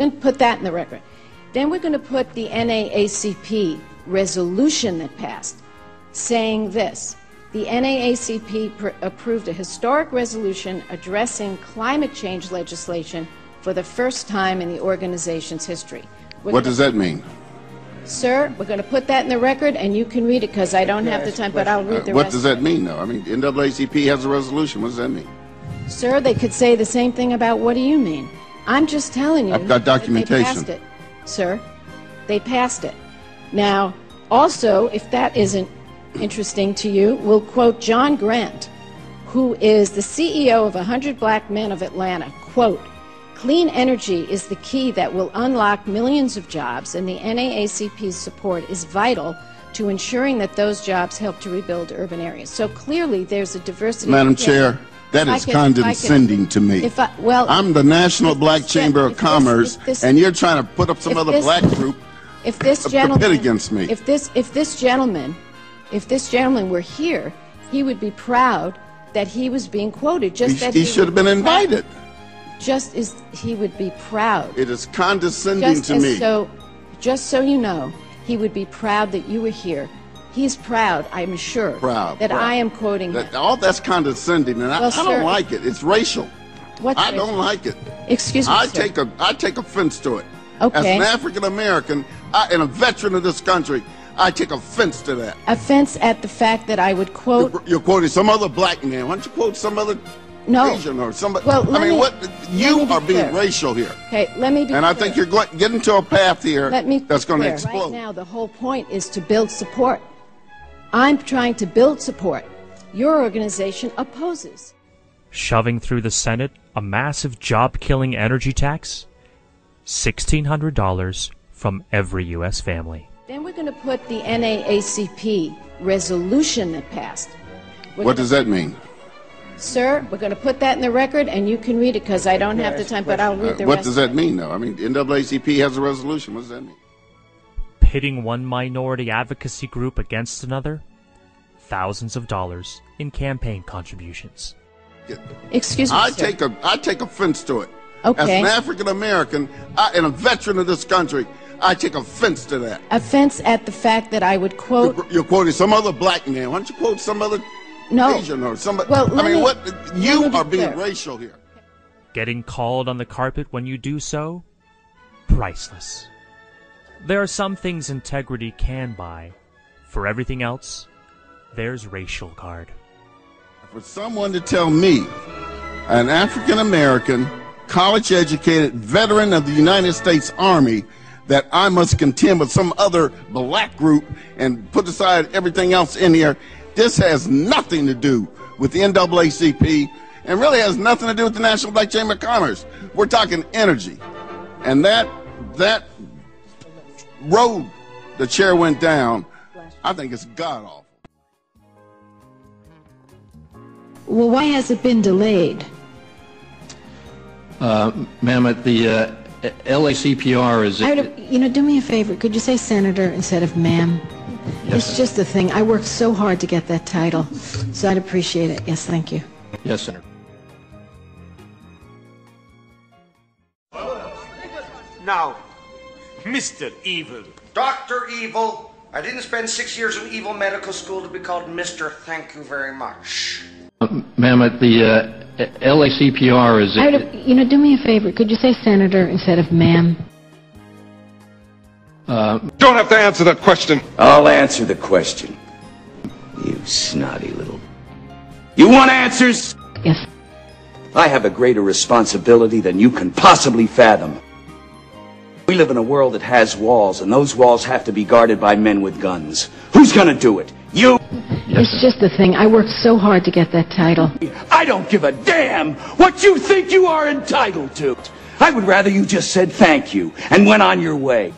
And put that in the record. Then we're going to put the NAACP resolution that passed, saying this: the NAACP approved a historic resolution addressing climate change legislation for the first time in the organization's history. What does that mean? Sir, we're going to put that in the record, and you can read it because I don't have the time, but I'll read the rest. What does that mean, though? I mean, NAACP has a resolution. What does that mean? Sir, they could say the same thing about what do you mean? I'm just telling you. I've got documentation. They passed it, sir. They passed it. Now, also, if that isn't interesting to you, we'll quote John Grant, who is the CEO of 100 Black Men of Atlanta. Quote, "Clean energy is the key that will unlock millions of jobs, and the NAACP's support is vital to ensuring that those jobs help to rebuild urban areas." So clearly there's a diversity. Madam Chair, that is condescending to me. I'm the National Black Chamber of Commerce, and you're trying to put up some other black group to pit against me. If this gentleman were here, he would be proud that he was being quoted. He should have been invited. Just as he would be proud. It is condescending to me. Just so you know, he would be proud that you were here. He's proud, I'm sure, that I am quoting him. All that's condescending, and I don't like it. It's racial. I don't like it. Excuse me, I take offense to it. Okay. As an African American and a veteran of this country, I take offense to that. Offense at the fact that I would quote. You're quoting some other black man. Why don't you quote some other Asian or somebody? Well, you are being racial here. Okay, let me be clear. And I think you're getting to a path here that's going to explode. Right now, the whole point is to build support. I'm trying to build support. Your organization opposes. Shoving through the Senate a massive job-killing energy tax? $1,600 from every U.S. family. Then we're going to put the NAACP resolution that passed. What does that mean? Sir, we're going to put that in the record, and you can read it because I don't have the time, but I'll read the rest. What does that mean, though? I mean, NAACP has a resolution. What does that mean? Pitting one minority advocacy group against another? Thousands of dollars in campaign contributions. Excuse me, sir. I take offense to it. Okay. As an African American and a veteran of this country, I take offense to that. Offense at the fact that I would quote. You're quoting some other black man. Why don't you quote some other Asian or somebody? Well, you are being racial here. Getting called on the carpet when you do so? Priceless. There are some things integrity can buy. For everything else, there's racial card. For someone to tell me, an African American, college-educated veteran of the United States Army, that I must contend with some other black group and put aside everything else in here, this has nothing to do with the NAACP and really has nothing to do with the National Black Chamber of Commerce. We're talking energy. And that road the chair went down, I think it's god-awful. Well, why has it been delayed? Ma'am, at the LACPR is... do me a favor. Could you say senator instead of ma'am? Yes, it's just the thing. I worked so hard to get that title, so I'd appreciate it. Yes, thank you. Yes, Senator. Now, Mr. Evil. Dr. Evil. I didn't spend 6 years in evil medical school to be called Mr. Thank you very much. Ma'am, at the LACPR is... do me a favor. Could you say senator instead of ma'am? Don't have to answer that question. I'll answer the question. You snotty little... You want answers? Yes. I have a greater responsibility than you can possibly fathom. We live in a world that has walls, and those walls have to be guarded by men with guns. Who's gonna do it? You? It's just the thing. I worked so hard to get that title. I don't give a damn what you think you are entitled to. I would rather you just said thank you and went on your way.